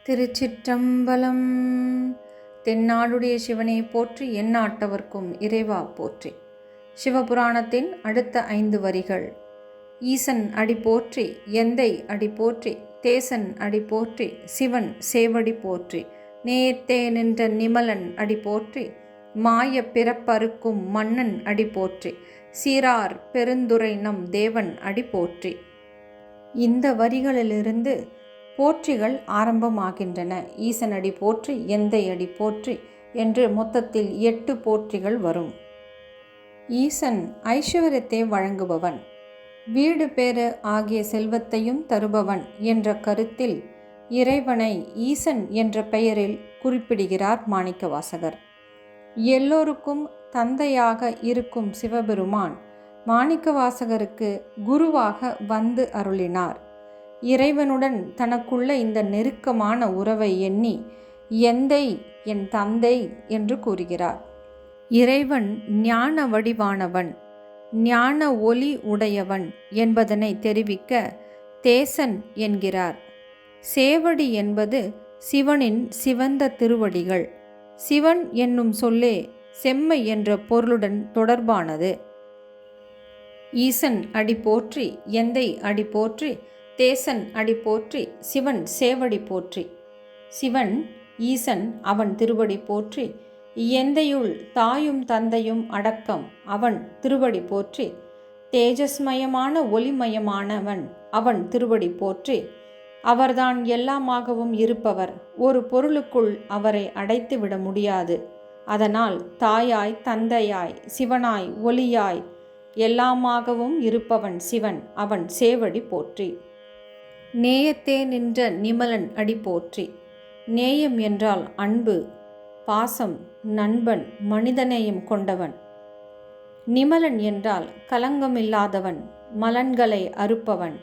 திருச்சிற்றம்பலம். தென்னாடுடைய சிவனை போற்றி, எந்நாட்டவர்க்கும் இறைவா போற்றி. சிவபுராணத்தின் அடுத்த 5 வரிகள். ஈசன் அடி போற்றி, எந்தை அடி போற்றி, தேசன் அடி போற்றி, சிவன் சேவடி போற்றி, நேயத்தே நின்ற நிமலன் அடி போற்றி, மாய பிறப்பறுக்கும் மன்னன் அடி போற்றி, சீரார் பெருந்துரை நம் தேவன் அடி போற்றி. இந்த வரிகளிலிருந்து போற்றிகள் ஆரம்பமாகின்றன. ஈசனடி போற்றி, எந்தை அடி போற்றி என்று மொத்தத்தில் 8 போற்றிகள் வரும். ஈசன் ஐஸ்வர்யத்தை வழங்குபவன், வீடு பேறு ஆகிய செல்வத்தையும் தருபவன் என்ற கருத்தில் இறைவனை ஈசன் என்ற பெயரில் குறிப்பிடுகிறார் மாணிக்கவாசகர். எல்லோருக்கும் தந்தையாக இருக்கும் சிவபெருமான் மாணிக்கவாசகருக்கு குருவாக வந்து அருளினார். இறைவனுடன் தனக்குள்ள இந்த நெருக்கமான உறவை எண்ணி எந்தை என் தந்தை என்று கூறுகிறார். இறைவன் ஞான வடிவானவன், ஞான ஒளி உடையவன் என்பதனை தெரிவிக்க தேசன் என்கிறார். சேவடி என்பது சிவனின் சிவந்த திருவடிகள். சிவன் என்னும் சொல்லே செம்மை என்ற பொருளுடன் தொடர்பானது. ஈசன் அடி போற்றி, எந்தை அடி போற்றி, தேசன் அடி போற்றி, சிவன் சேவடி போற்றி. சிவன் ஈசன் அவன் திருவடி போற்றி, எந்தையுள் தாயும் தந்தையும் அடக்கம் அவன் திருவடி போற்றி, தேஜஸ்மயமான ஒளிமயமானவன் அவன் திருவடி போற்றி. அவர்தான் எல்லாமாகவும் இருப்பவர். ஒரு பொருளுக்குள் அவரை அடைத்து விட முடியாது. அதனால் தாயாய் தந்தையாய் சிவனாய் ஒளியாய் எல்லாமாகவும் இருப்பவன் சிவன், அவன் சேவடி போற்றி. நேயத்தே நின்ற நிமலன் அடி போற்றி. நேயம் என்றால் அன்பு, பாசம், நண்பன், மனிதநேயம் கொண்டவன். நிமலன் என்றால் கலங்கமில்லாதவன், மலன்களை அறுப்பவன்,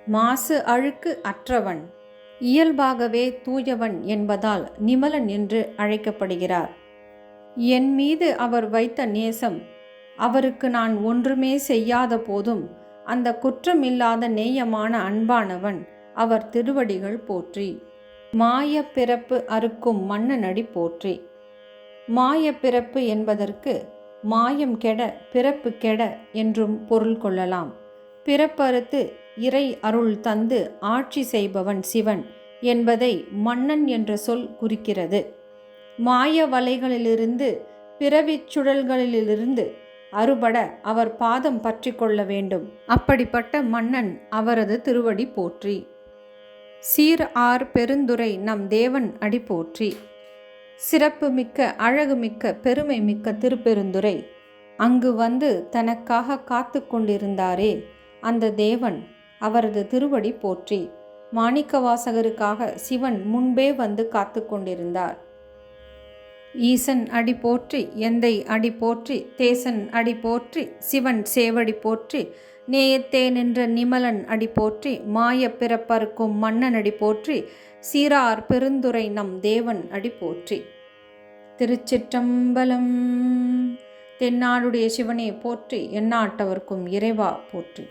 மாசு அழுக்கு அற்றவன், இயல்பாகவே தூயவன் என்பதால் நிமலன் என்று அழைக்கப்படுகிறார். என் மீது அவர் வைத்த நேசம், அவருக்கு நான் ஒன்றுமே செய்யாத போதும் அந்த குற்றமில்லாத நேயமான அன்பானவன், அவர் திருவடிகள் போற்றி. மாய பிறப்பு அறுக்கும் மன்னனடி போற்றி. மாய பிறப்பு என்பதற்கு மாயம் கெட பிறப்பு கெட என்றும் பொருள் கொள்ளலாம். பிறப்பறுத்து இறை அருள் தந்து ஆட்சி செய்பவன் சிவன் என்பதை மன்னன் என்ற சொல் குறிக்கிறது. மாய வலைகளிலிருந்து, பிறவிச் சுழல்களிலிருந்து அறுபட அவர் பாதம் பற்றி கொள்ள வேண்டும். அப்படிப்பட்ட மன்னன் அவரது திருவடி போற்றி. சீர் ஆர் பெருந்துரை நம் தேவன் அடி போற்றி. சிறப்பு மிக்க, அழகு மிக்க, பெருமை மிக்க திருப்பெருந்துரை அங்கு வந்து தனக்காக காத்து கொண்டிருந்தாரே அந்த தேவன், அவரது திருவடி போற்றி. மாணிக்கவாசகருக்காக சிவன் முன்பே வந்து காத்து கொண்டிருந்தார். ஈசன் அடி போற்றி, எந்தை அடி போற்றி, தேசன் அடி போற்றி, சிவன் சேவடி போற்றி, நேயத்தே நின்ற நிமலன் அடி போற்றி, மாய பிறப்பறுக்கும் மன்னன் அடி போற்றி, சீரார் பெருந்துரை நம் தேவன் அடி போற்றி. திருச்சிற்றம்பலம். தென்னாடுடைய சிவனே போற்றி, எந்நாட்டவர்க்கும் இறைவா போற்றி.